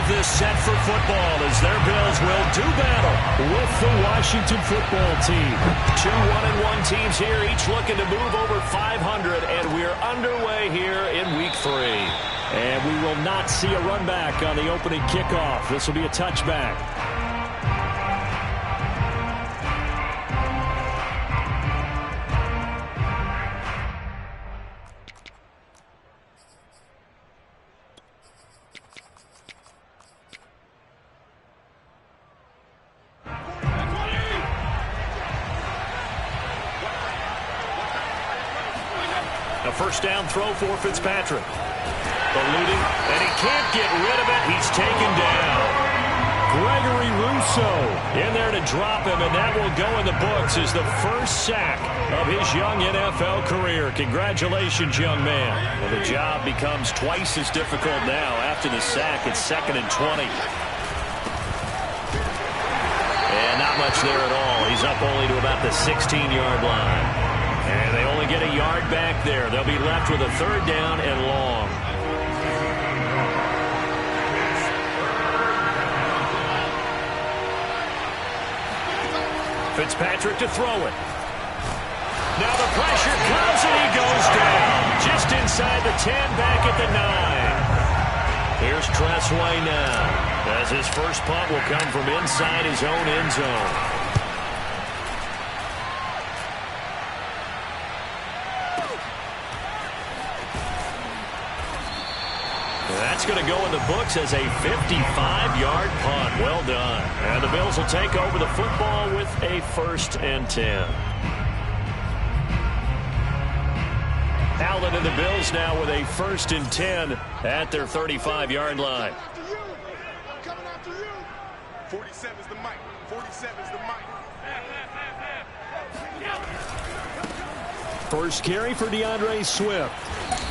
of this set for football as their Bills will do battle with the Washington football team. 2 1-1 teams here, each looking to move over 500, and we're underway here in Week 3. And we will not see a run back on the opening kickoff. This will be a touchback. A first down throw for Fitzpatrick. Eluding, and he can't get rid of it. He's taken down. Gregory Rousseau in there to drop him, and that will go in the books as the first sack of his young NFL career. Congratulations, young man. Well, the job becomes twice as difficult now after the sack. It's 2nd and 20. And not much there at all. He's up only to about the 16-yard line. And they only get a yard back there. They'll be left with a 3rd down and long. Fitzpatrick to throw it. Now the pressure comes and he goes down. Just inside the 10, back at the 9. Here's Tressway now, as his first punt will come from inside his own end zone. That's going to go in the books as a 55-yard punt. Well done. And the Bills will take over the football with a 1st and 10. Allen and the Bills now with a 1st and 10 at their 35-yard line. Coming after you. 47 is the mic. 47 is the mic. First carry for DeAndre Swift.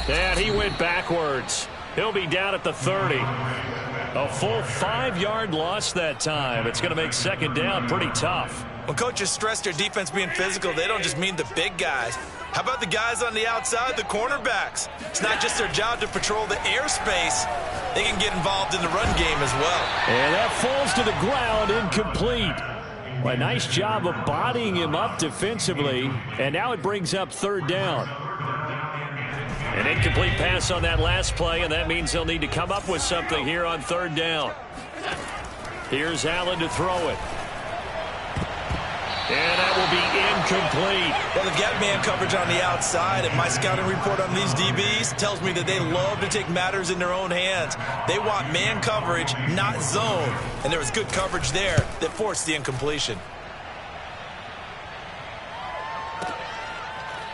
And he went backwards. He'll be down at the 30. A full 5-yard loss that time. It's going to make 2nd down pretty tough. When coaches stress their defense being physical, they don't just mean the big guys. How about the guys on the outside, the cornerbacks? It's not just their job to patrol the airspace. They can get involved in the run game as well. And that falls to the ground, incomplete. Well, a nice job of bodying him up defensively. And now it brings up 3rd down. An incomplete pass on that last play, and that means they'll need to come up with something here on 3rd down. Here's Allen to throw it. And that will be incomplete. Well, they've got man coverage on the outside, and my scouting report on these DBs tells me that they love to take matters in their own hands. They want man coverage, not zone. And there was good coverage there that forced the incompletion.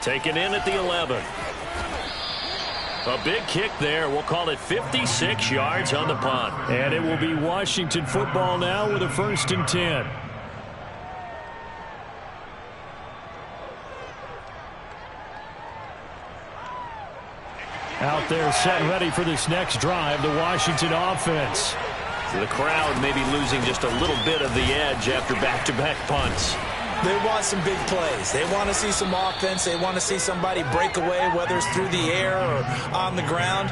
Taken in at the 11. A big kick there. We'll call it 56 yards on the punt. And it will be Washington football now with a 1st and 10. Out there set and ready for this next drive, the Washington offense. So the crowd may be losing just a little bit of the edge after back-to-back punts. They want some big plays. They want to see some offense. They want to see somebody break away, whether it's through the air or on the ground.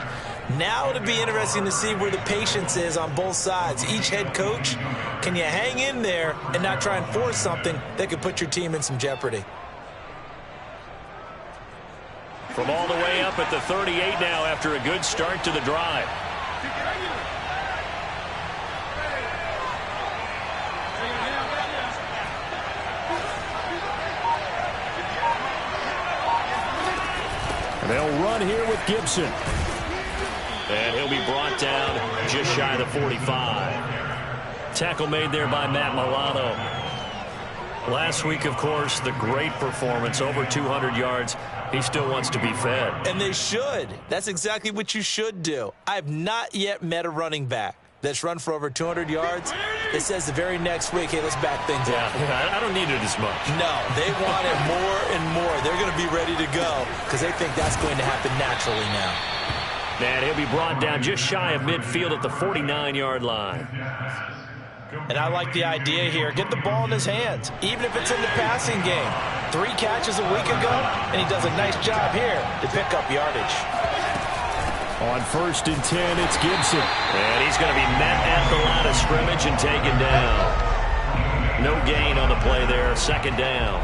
Now it'll be interesting to see where the patience is on both sides. Each head coach, can you hang in there and not try and force something that could put your team in some jeopardy? From all the way up at the 38 now after a good start to the drive. They'll run here with Gibson. And he'll be brought down just shy of the 45. Tackle made there by Matt Milano. Last week, of course, the great performance, over 200 yards. He still wants to be fed. And they should. That's exactly what you should do. I have not yet met a running back that's run for over 200 yards that says the very next week, hey, let's back things up. I don't need it as much. No, they want it more and more. They're going to be ready to go because they think that's going to happen naturally now. And he'll be brought down just shy of midfield at the 49-yard line. And I like the idea here. Get the ball in his hands, even if it's in the passing game. 3 catches a week ago, and he does a nice job here to pick up yardage. On 1st and 10, it's Gibson. And he's going to be met at of scrimmage and taken down. No gain on the play there. Second down.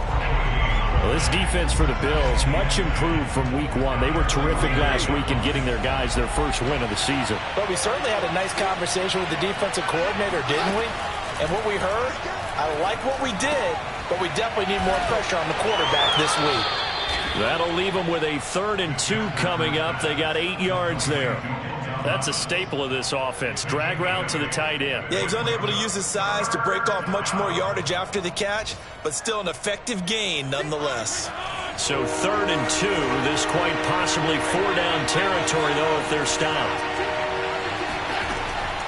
Well, this defense for the Bills, much improved from week one. They were terrific last week in getting their guys their first win of the season. But we certainly had a nice conversation with the defensive coordinator, didn't we? And what we heard, I like what we did, but we definitely need more pressure on the quarterback this week. That'll leave them with a 3rd and 2 coming up. They got 8 yards there. That's a staple of this offense. Drag route to the tight end. Yeah, he's unable to use his size to break off much more yardage after the catch, but still an effective gain nonetheless. So 3rd and 2. This quite possibly 4-down territory, though, if they're stopped.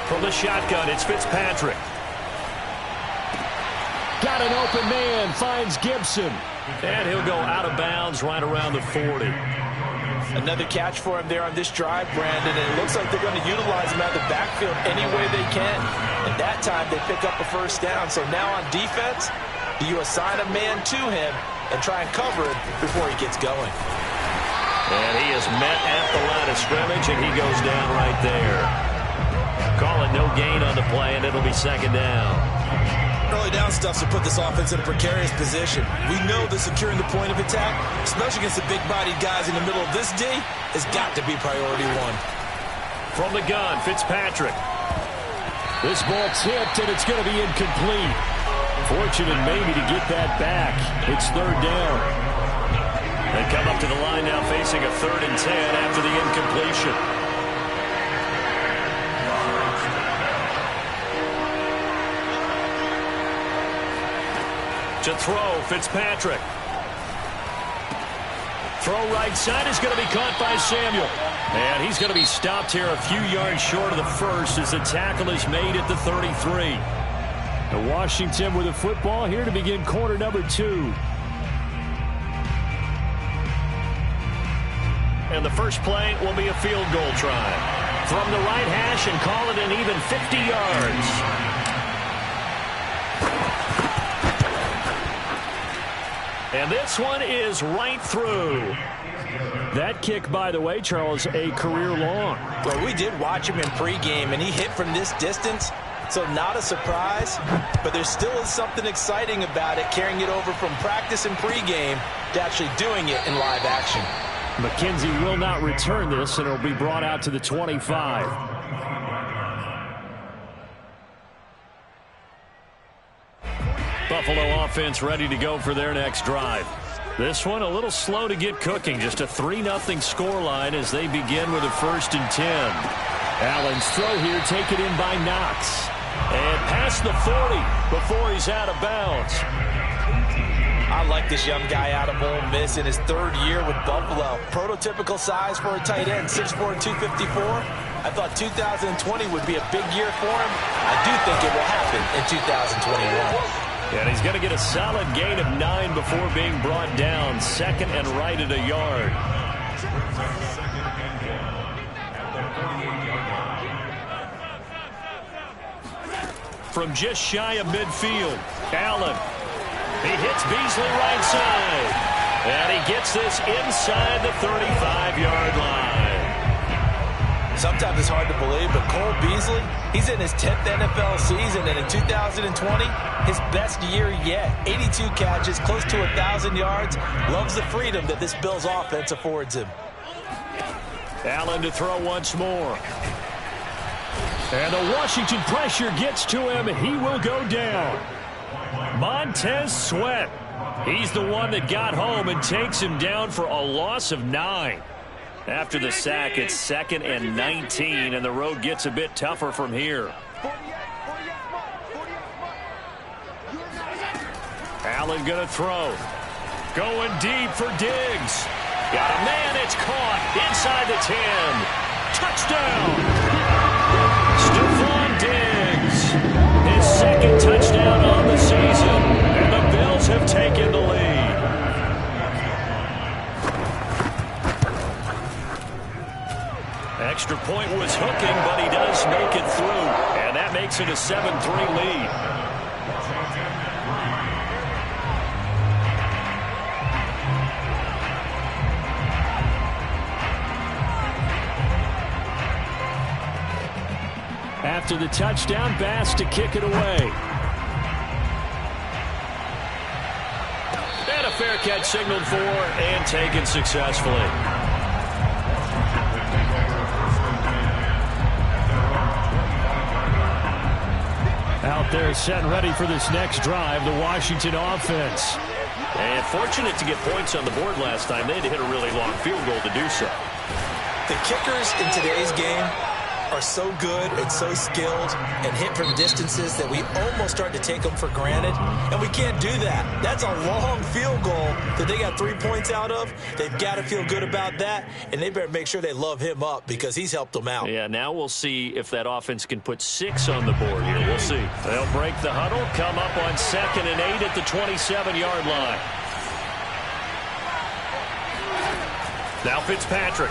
From the shotgun, it's Fitzpatrick. Got an open man, finds Gibson. And he'll go out of bounds right around the 40. Another catch for him there on this drive, Brandon, and it looks like they're going to utilize him out of the backfield any way they can. And that time they pick up a first down. So now on defense, do you assign a man to him and try and cover it before he gets going? And he is met at the line of scrimmage, and he goes down right there. Call it no gain on the play, and it'll be second down. Early down stuffs will put this offense in a precarious position. We know that securing the point of attack, especially against the big-bodied guys in the middle of this D, has got to be priority one. From the gun, Fitzpatrick. This ball tipped, and it's going to be incomplete. Fortunate maybe to get that back. It's 3rd down. They come up to the line now facing a 3rd and 10 after the incompletion. To throw, Fitzpatrick. Throw right side is going to be caught by Samuel. And he's going to be stopped here a few yards short of the first as the tackle is made at the 33. And Washington with a football here to begin quarter number 2. And the first play will be a field goal try. From the right hash and call it an even 50 yards. And this one is right through. That kick, by the way, Charles, a career long. Well, we did watch him in pregame, and he hit from this distance, so not a surprise. But there still is something exciting about it, carrying it over from practice and pregame to actually doing it in live action. McKenzie will not return this, and it'll be brought out to the 25. Buffalo offense ready to go for their next drive. This one a little slow to get cooking. Just a 3-0 scoreline as they begin with a 1st and 10. Allen's throw here taken in by Knox. And past the 40 before he's out of bounds. I like this young guy out of Ole Miss in his 3rd year with Buffalo. Prototypical size for a tight end, 6'4", 254. I thought 2020 would be a big year for him. I do think it will happen in 2021. And he's going to get a solid gain of 9 before being brought down. 2nd and right at a yard. From just shy of midfield, Allen. He hits Beasley right side. And he gets this inside the 35-yard line. Sometimes it's hard to believe, but Cole Beasley, he's in his 10th NFL season, and in 2020, his best year yet. 82 catches, close to 1,000 yards. Loves the freedom that this Bills offense affords him. Allen to throw once more. And the Washington pressure gets to him. He will go down. Montez Sweat. He's the one that got home and takes him down for a loss of 9. After the sack, it's 2nd and 19, and the road gets a bit tougher from here. Allen going to throw. Going deep for Diggs. Got a man, it's caught inside the 10. Touchdown! Stephon Diggs. His 2nd touchdown on the season, and the Bills have taken the lead. Extra point was hooking, but he does make it through. And that makes it a 7-3 lead. After the touchdown, Bass to kick it away. And a fair catch signaled for and taken successfully. Out there set ready for this next drive, the Washington offense. And fortunate to get points on the board last time. They had to hit a really long field goal to do so. The kickers in today's game are so good and so skilled and hit from distances that we almost start to take them for granted, and we can't do that. That's a long field goal that they got 3 points out of. They've got to feel good about that, and they better make sure they love him up because he's helped them out. Yeah, now we'll see if that offense can put 6 on the board here. We'll see. They'll break the huddle, come up on 2nd and 8 at the 27-yard line. Now Fitzpatrick.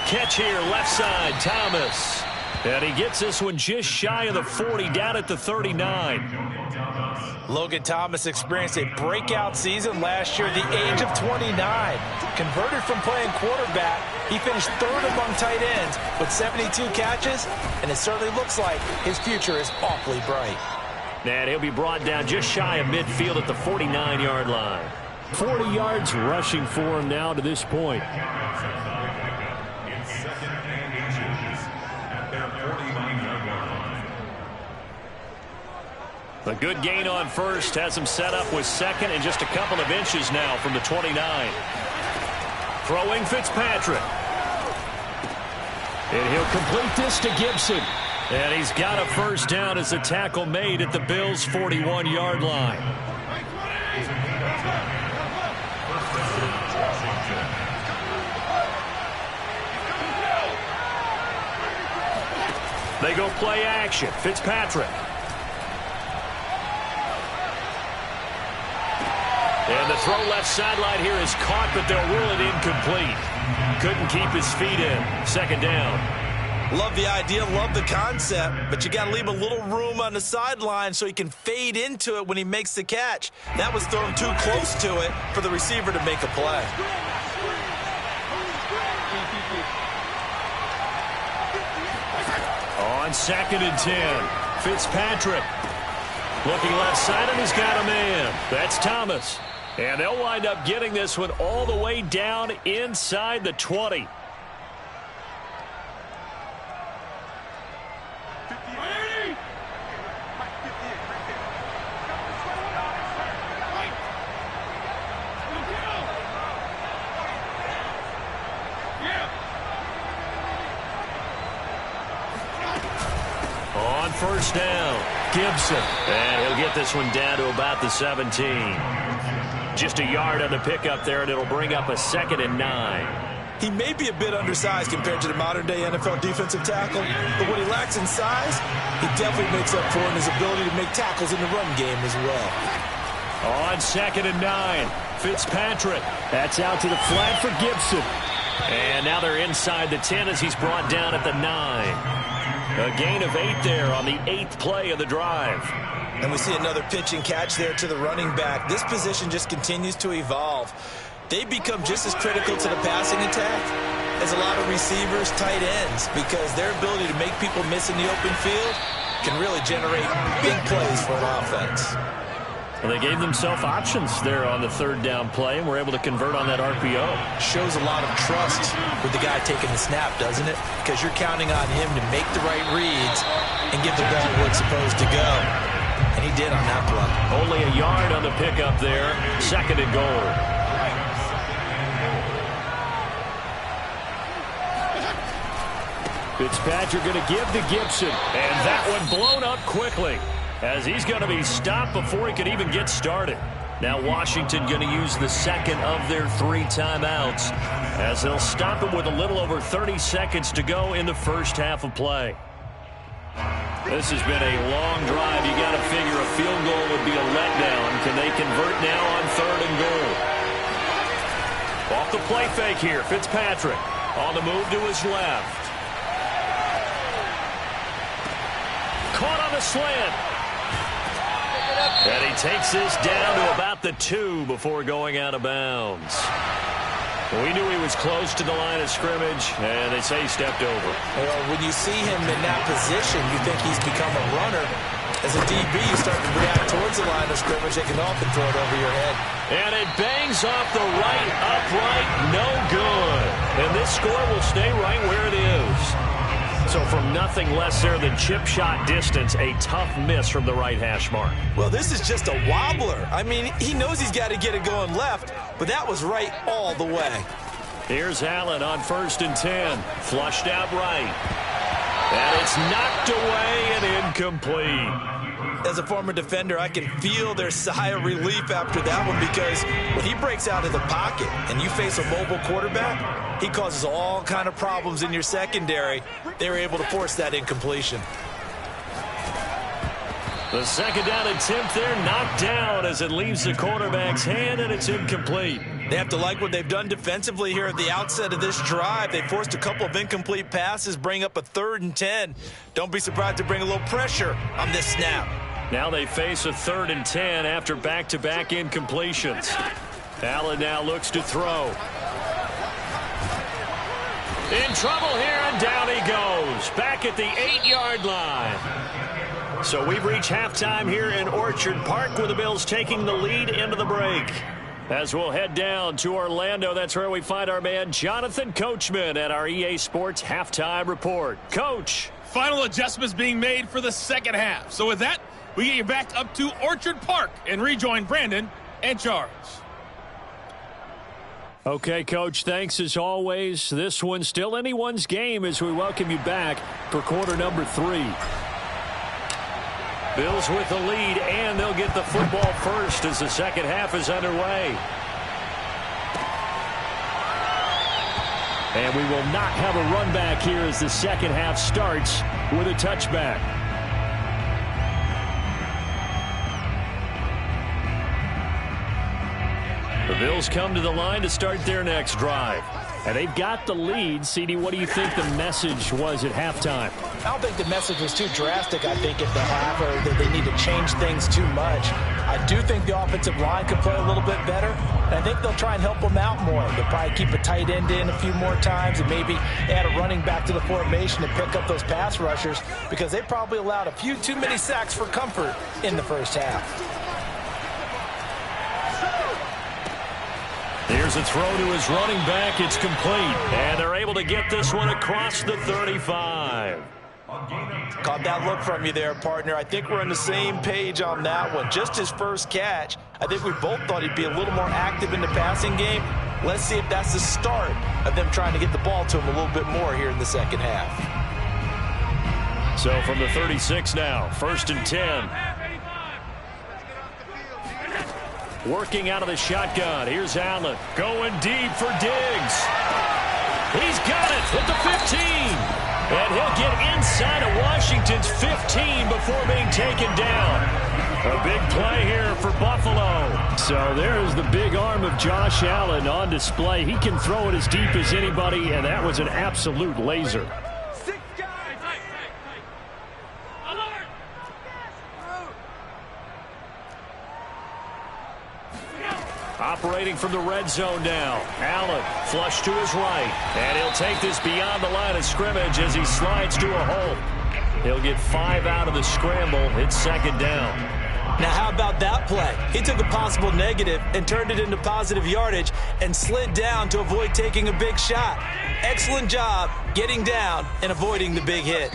Catch here, left side, Thomas. And he gets this one just shy of the 40, down at the 39. Logan Thomas experienced a breakout season last year at the age of 29. Converted from playing quarterback, he finished 3rd among tight ends with 72 catches, and it certainly looks like his future is awfully bright. And he'll be brought down just shy of midfield at the 49-yard line. 40 yards rushing for him now to this point. A good gain on first has him set up with 2nd and just a couple of inches now from the 29. Throwing Fitzpatrick. And he'll complete this to Gibson. And he's got a first down as a tackle made at the Bills' 41-yard line. They go play action. Fitzpatrick. And the throw left sideline here is caught, but they'll rule it incomplete. Couldn't keep his feet in. 2nd down. Love the idea, love the concept, but you got to leave a little room on the sideline so he can fade into it when he makes the catch. That was thrown too close to it for the receiver to make a play. On 2nd and 10, Fitzpatrick. Looking left side, and he's got a man. That's Thomas. And they'll wind up getting this one all the way down inside the 20. On first down, Gibson. And he'll get this one down to about the 17. Just a yard on the pickup there, and it'll bring up a 2nd and 9. He may be a bit undersized compared to the modern-day NFL defensive tackle, but what he lacks in size, he definitely makes up for in his ability to make tackles in the run game as well. On 2nd and 9, Fitzpatrick. That's out to the flat for Gibson. And now they're inside the 10 as he's brought down at the 9. A gain of 8 there on the 8th play of the drive. And we see another pitch and catch there to the running back. This position just continues to evolve. They become just as critical to the passing attack as a lot of receivers, tight ends, because their ability to make people miss in the open field can really generate big plays for an offense. Well, they gave themselves options there on the 3rd down play, and were able to convert on that RPO. Shows a lot of trust with the guy taking the snap, doesn't it? Because you're counting on him to make the right reads and get the ball where it's supposed to go. And he did on that play. Only a yard on the pickup there. 2nd and goal. Fitzpatrick going to give to Gibson. And that one blown up quickly, as he's going to be stopped before he could even get started. Now Washington going to use the 2nd of their 3 timeouts, as they'll stop him with a little over 30 seconds to go in the first half of play. This has been a long drive. You got to figure a field goal would be a letdown. Can they convert now on 3rd and goal? Off the play fake here, Fitzpatrick on the move to his left. Caught on the slant. And he takes this down to about the 2 before going out of bounds. We knew he was close to the line of scrimmage, and they say he stepped over. Well, when you see him in that position, you think he's become a runner. As a DB, you start to react towards the line of scrimmage. They can often throw it over your head. And it bangs off the right upright. No good. And this score will stay right where it is. So from nothing less there than chip shot distance, a tough miss from the right hash mark. Well, this is just a wobbler. I mean, he knows he's got to get it going left, but that was right all the way. Here's Allen on 1st and 10. Flushed out right. And it's knocked away and incomplete. As a former defender, I can feel their sigh of relief after that one, because when he breaks out of the pocket and you face a mobile quarterback, he causes all kind of problems in your secondary. They were able to force that incompletion. The second down attempt there knocked down as it leaves the quarterback's hand, and it's incomplete. They have to like what they've done defensively here at the outset of this drive. They forced a couple of incomplete passes, bring up a 3rd and 10. Don't be surprised to bring a little pressure on this snap. Now they face a 3rd and 10 after back-to-back incompletions. Allen now looks to throw. In trouble here, and down he goes. Back at the 8-yard line. So we've reached halftime here in Orchard Park, with the Bills taking the lead into the break. As we'll head down to Orlando, that's where we find our man Jonathan Coachman at our EA Sports Halftime Report. Coach. Final adjustments being made for the second half. So with that, we get you back up to Orchard Park and rejoin Brandon and Charles. Okay, Coach, thanks as always. This one's still anyone's game as we welcome you back for quarter number 3. Bills with the lead, and they'll get the football first as the second half is underway. And we will not have a run back here as the second half starts with a touchback. The Bills come to the line to start their next drive. And they've got the lead. CD, what do you think the message was at halftime? I don't think the message was too drastic. I think at the half, or that they need to change things too much. I do think the offensive line could play a little bit better. And I think they'll try and help them out more. They'll probably keep a tight end in a few more times and maybe add a running back to the formation and pick up those pass rushers, because they probably allowed a few too many sacks for comfort in the first half. Here's a throw to his running back. It's complete. And they're able to get this one across the 35. Caught that look from you there, partner. I think we're on the same page on that one. Just his first catch. I think we both thought he'd be a little more active in the passing game. Let's see if that's the start of them trying to get the ball to him a little bit more here in the second half. So from the 36 now, 1st and 10. Working out of the shotgun. Here's Allen. Going deep for Diggs. He's got it at the 15. And he'll get inside of Washington's 15 before being taken down. A big play here for Buffalo. So there's the big arm of Josh Allen on display. He can throw it as deep as anybody, and that was an absolute laser. Operating from the red zone now. Allen flush to his right. And he'll take this beyond the line of scrimmage as he slides to a hole. He'll get 5 out of the scramble. It's second down. Now, how about that play? He took a possible negative and turned it into positive yardage and slid down to avoid taking a big shot. Excellent job getting down and avoiding the big hit.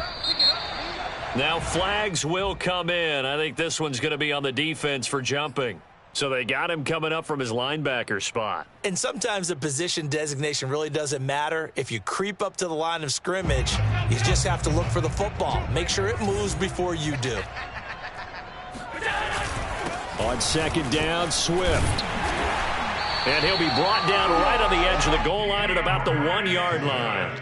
Now flags will come in. I think this one's going to be on the defense for jumping. So they got him coming up from his linebacker spot. And sometimes the position designation really doesn't matter. If you creep up to the line of scrimmage, you just have to look for the football. Make sure it moves before you do. On second down, Swift. And he'll be brought down right on the edge of the goal line at about the 1-yard line.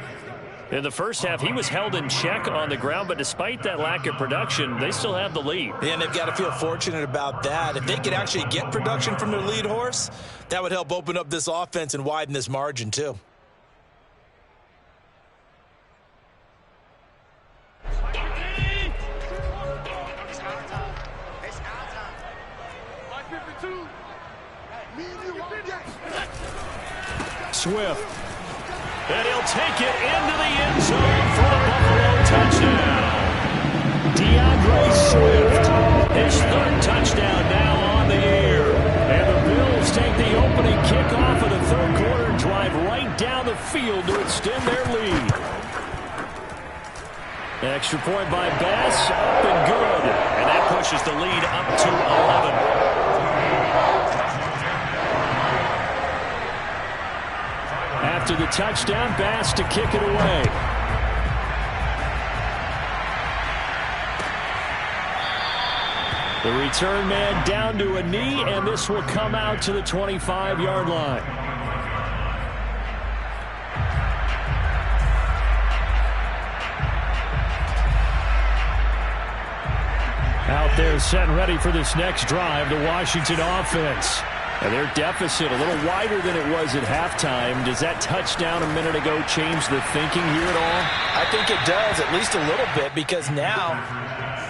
In the first half, he was held in check on the ground, but despite that lack of production, they still have the lead. And they've got to feel fortunate about that. If they could actually get production from their lead horse, that would help open up this offense and widen this margin too. Swift. And he'll take it into the end zone for the Buffalo touchdown. DeAndre Swift, his third touchdown now on the air. And the Bills take the opening kickoff of the third quarter and drive right down the field to extend their lead. Extra point by Bass, up and good. And that pushes the lead up to 11. After the touchdown, Bass to kick it away. The return man down to a knee, and this will come out to the 25-yard line. Out there set and ready for this next drive, the Washington offense. And their deficit a little wider than it was at halftime. Does that touchdown a minute ago change the thinking here at all? I think it does, at least a little bit, because now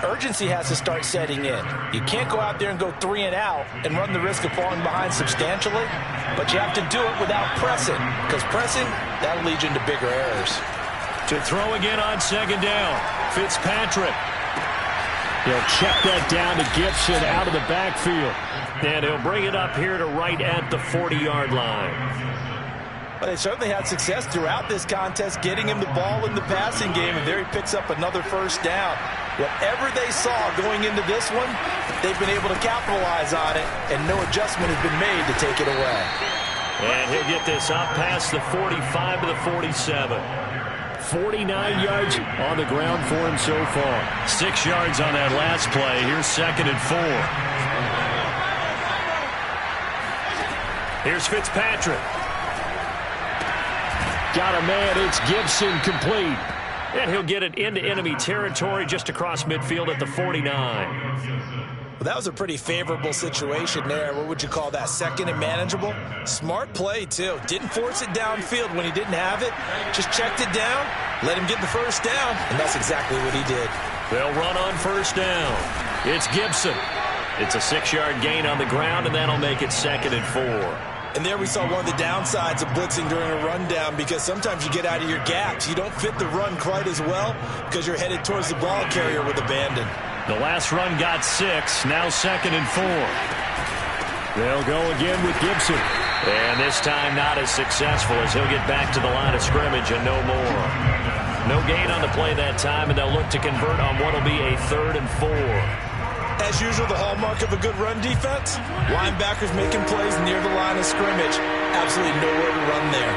urgency has to start setting in. You can't go out there and go 3 and out and run the risk of falling behind substantially, but you have to do it without pressing, because pressing, that'll lead you into bigger errors. To throw again on second down, Fitzpatrick. He'll check that down to Gibson out of the backfield. And he'll bring it up here to right at the 40-yard line. Well, they certainly had success throughout this contest getting him the ball in the passing game, and there he picks up another first down. Whatever they saw going into this one, they've been able to capitalize on it, and no adjustment has been made to take it away. And he'll get this up past the 45 to the 47. 49 yards on the ground for him so far. 6 yards on that last play. Here's 2nd and 4. Here's Fitzpatrick. Got a man. It's Gibson complete. And he'll get it into enemy territory just across midfield at the 49. Well, that was a pretty favorable situation there. What would you call that? Second and manageable? Smart play, too. Didn't force it downfield when he didn't have it. Just checked it down, let him get the first down, and that's exactly what he did. They'll run on first down. It's Gibson. It's a 6-yard gain on the ground, and that'll make it 2nd and 4. And there we saw one of the downsides of blitzing during a rundown, because sometimes you get out of your gaps. You don't fit the run quite as well because you're headed towards the ball carrier with abandon. The last run got 6, now 2nd and 4. They'll go again with Gibson. And this time not as successful as he'll get back to the line of scrimmage and no more. No gain on the play that time, and they'll look to convert on what will be a 3rd and 4. As usual, the hallmark of a good run defense, linebackers making plays near the line of scrimmage. Absolutely nowhere to run there.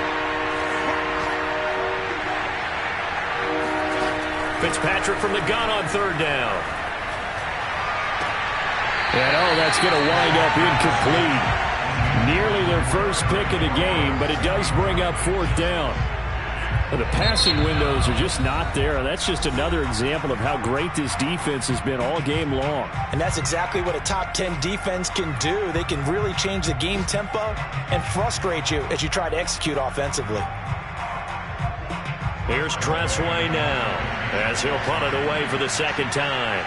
Fitzpatrick from the gun on 3rd down. And that's going to wind up incomplete. Nearly their first pick of the game, but it does bring up 4th down. The passing windows are just not there. That's just another example of how great this defense has been all game long. And that's exactly what a top 10 defense can do. They can really change the game tempo and frustrate you as you try to execute offensively. Here's Tressway now as he'll punt it away for the 2nd time.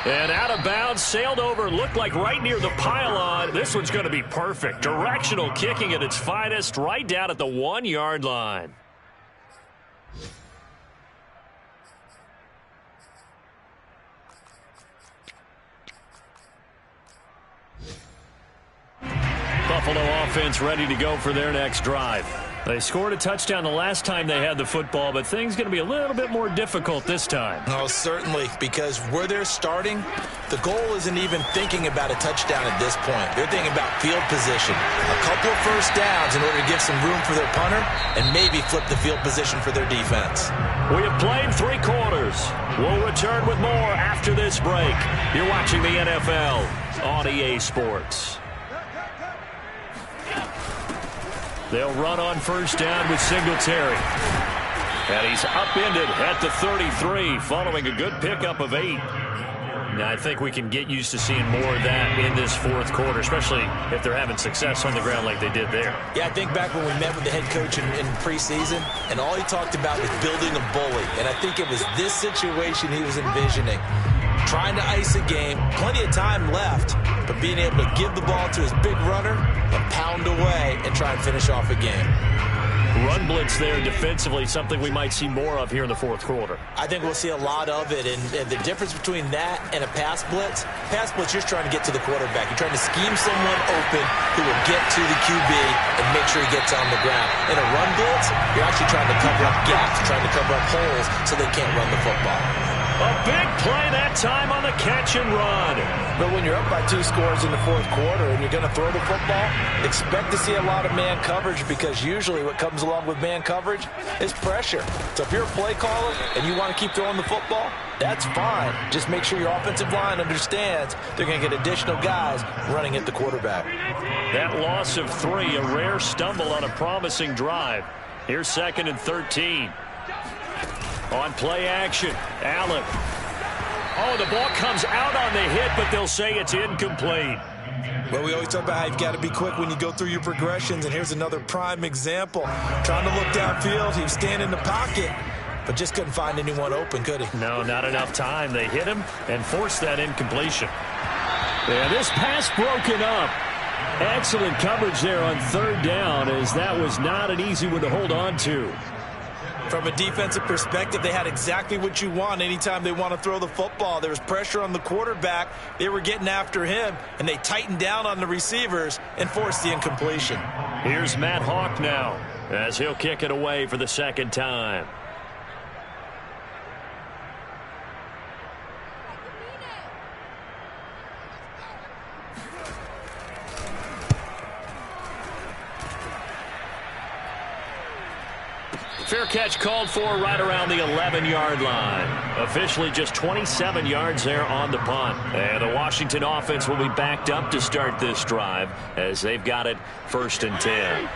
And out of bounds, sailed over, looked like right near the pylon. This one's going to be perfect. Directional kicking at its finest, right down at the 1-yard line. Buffalo offense ready to go for their next drive. They scored a touchdown the last time they had the football, but things going to be a little bit more difficult this time. Oh, certainly, because where they're starting, the goal isn't even thinking about a touchdown at this point. They're thinking about field position. A couple of first downs in order to give some room for their punter and maybe flip the field position for their defense. We have played 3 quarters. We'll return with more after this break. You're watching the NFL on EA Sports. They'll run on first down with Singletary. And he's upended at the 33 following a good pickup of 8. Now, I think we can get used to seeing more of that in this 4th quarter, especially if they're having success on the ground like they did there. Yeah, I think back when we met with the head coach in preseason, and all he talked about was building a bully. And I think it was this situation he was envisioning. trying to ice a game, plenty of time left, but being able to give the ball to his big runner and pound away and try and finish off a game. Run blitz there defensively, something we might see more of here in the fourth quarter. I think we'll see a lot of it, and the difference between that and a pass blitz, you're trying to get to the quarterback. You're trying to scheme someone open who will get to the QB and make sure he gets on the ground. In a run blitz, you're actually trying to cover up gaps, trying to cover up holes so they can't run the football. A big play that time on the catch and run. But when you're up by 2 scores in the fourth quarter and you're going to throw the football, expect to see a lot of man coverage, because usually what comes along with man coverage is pressure. So if you're a play caller and you want to keep throwing the football, that's fine. Just make sure your offensive line understands they're going to get additional guys running at the quarterback. That loss of 3, a rare stumble on a promising drive. Here's 2nd and 13. On play action, Allen. Oh, the ball comes out on the hit, but they'll say it's incomplete. Well, we always talk about how you've got to be quick when you go through your progressions, and here's another prime example. Trying to look downfield, he was standing in the pocket, but just couldn't find anyone open, could he? No, not enough time. They hit him and forced that incompletion. Yeah, this pass broken up. Excellent coverage there on 3rd down, as that was not an easy one to hold on to. From a defensive perspective, they had exactly what you want anytime they want to throw the football. There was pressure on the quarterback. They were getting after him, and they tightened down on the receivers and forced the incompletion. Here's Matt Hawk now, as he'll kick it away for the 2nd time. Fair catch called for right around the 11-yard line. Officially just 27 yards there on the punt. And the Washington offense will be backed up to start this drive, as they've got it 1st and 10.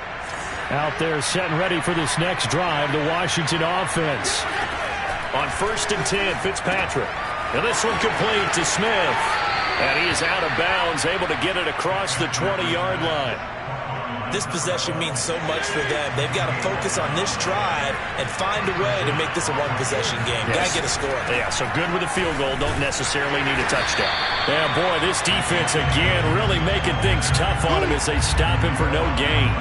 Out there set and ready for this next drive, the Washington offense. On 1st and 10, Fitzpatrick. And this one complete to Smith. And he is out of bounds, able to get it across the 20-yard line. This possession means so much for them. They've got to focus on this drive and find a way to make this a one-possession game. Yes. Got to get a score. Yeah, so good with a field goal. Don't necessarily need a touchdown. Yeah, boy, this defense again really making things tough on him as they stop him for no gain.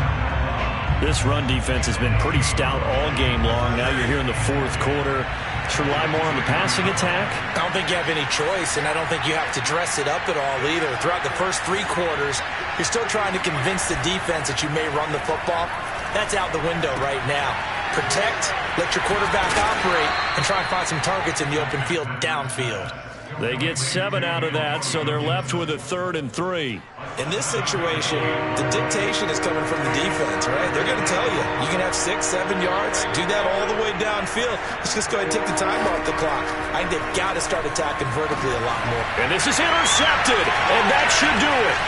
This run defense has been pretty stout all game long. Now you're here in the fourth quarter. Should rely more on the passing attack? I don't think you have any choice, and I don't think you have to dress it up at all either. Throughout the first 3 quarters, you're still trying to convince the defense that you may run the football. That's out the window right now. Protect, let your quarterback operate, and try and find some targets in the open field downfield. They get 7 out of that, so they're left with a 3rd and 3. In this situation, the dictation is coming from the defense, right? They're going to tell you can have 6, 7 yards, do that all the way downfield. Let's just go ahead and take the time off the clock. I think they've got to start attacking vertically a lot more. And this is intercepted, and that should do it.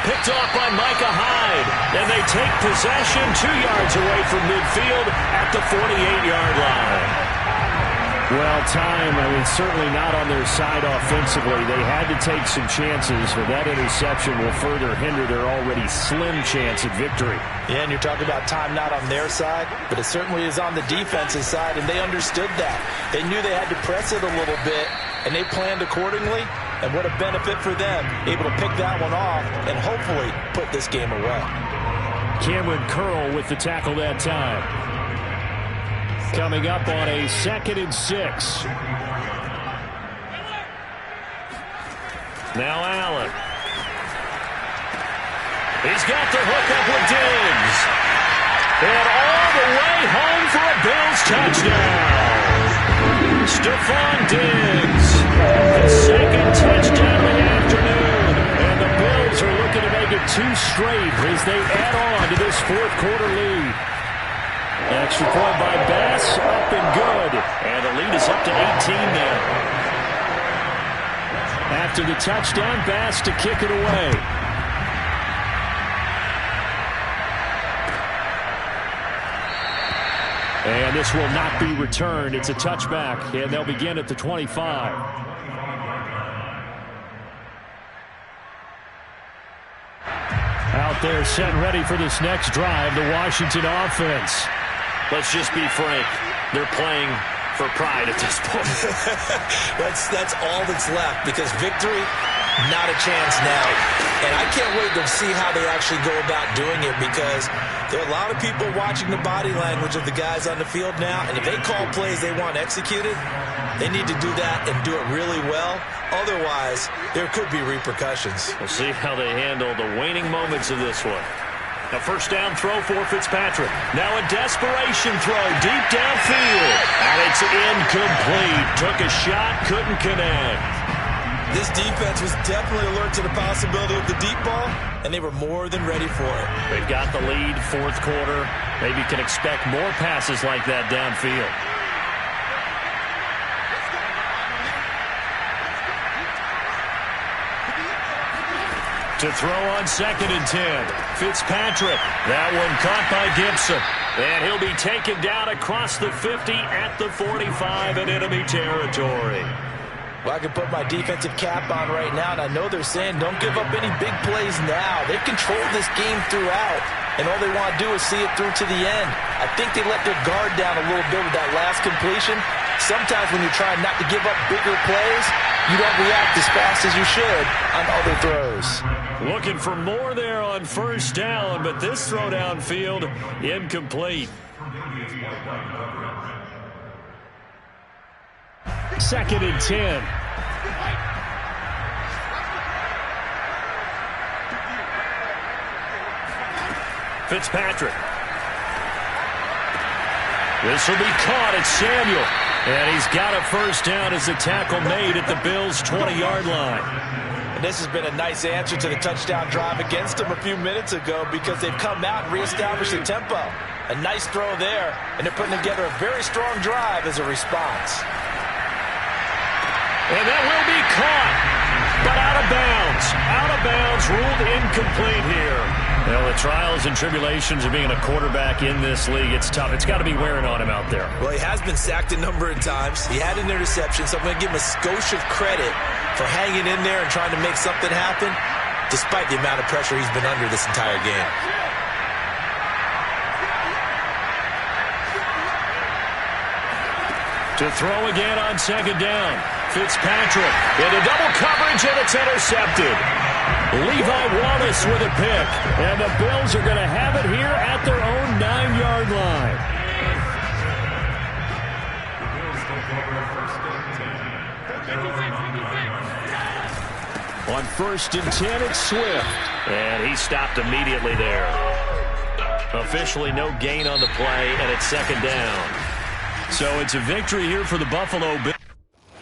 Picked off by Micah Hyde, and they take possession 2 yards away from midfield at the 48-yard line. Well, time, certainly not on their side offensively. They had to take some chances, but that interception will further hinder their already slim chance at victory. Yeah, and you're talking about time not on their side, but it certainly is on the defensive side, and they understood that. They knew they had to press it a little bit, and they planned accordingly, and what a benefit for them, able to pick that one off and hopefully put this game away. Cameron Curl with the tackle that time. Coming up on a 2nd and 6. Now Allen. He's got the hook up with Diggs. And all the way home for a Bills touchdown. Stephon Diggs. The 2nd touchdown of the afternoon. And the Bills are looking to make it 2 straight as they add on to this fourth quarter lead. Extra point by Bass, up and good. And the lead is up to 18 now. After the touchdown, Bass to kick it away. And this will not be returned. It's a touchback, and they'll begin at the 25. Out there set and ready for this next drive, the Washington offense. Let's just be frank. They're playing for pride at this point. That's all that's left, because victory, not a chance now. And I can't wait to see how they actually go about doing it, because there are a lot of people watching the body language of the guys on the field now, and if they call plays they want executed, they need to do that and do it really well. Otherwise, there could be repercussions. We'll see how they handle the waning moments of this one. A first down throw for Fitzpatrick. Now a desperation throw deep downfield. And it's incomplete. Took a shot, couldn't connect. This defense was definitely alert to the possibility of the deep ball, and they were more than ready for it. They've got the lead, fourth quarter. Maybe can expect more passes like that downfield. To throw on 2nd and 10. Fitzpatrick. That one caught by Gibson. And he'll be taken down across the 50 at the 45 in enemy territory. Well, I can put my defensive cap on right now, and I know they're saying don't give up any big plays now. They've controlled this game throughout, and all they want to do is see it through to the end. I think they let their guard down a little bit with that last completion. Sometimes when you're trying not to give up bigger plays, you don't react as fast as you should on other throws. Looking for more there on first down, but this throw downfield incomplete. 2nd and 10. Fitzpatrick. This will be caught at Samuel. And he's got a first down as the tackle made at the Bills' 20-yard line. And this has been a nice answer to the touchdown drive against them a few minutes ago, because they've come out and reestablished the tempo. A nice throw there, and they're putting together a very strong drive as a response. And that will be caught, but out of bounds. Out of bounds, ruled incomplete here. Well, the trials and tribulations of being a quarterback in this league, it's tough. It's got to be wearing on him out there. Well, he has been sacked a number of times. He had an interception, so I'm going to give him a skosh of credit for hanging in there and trying to make something happen, despite the amount of pressure he's been under this entire game. To throw again on 2nd down. Fitzpatrick into double coverage, and it's intercepted. Levi Wallace with a pick. And the Bills are going to have it here at their own 9-yard line. On 1st and 10, it's Swift. And he stopped immediately there. Officially no gain on the play, and it's 2nd down. So it's a victory here for the Buffalo Bills.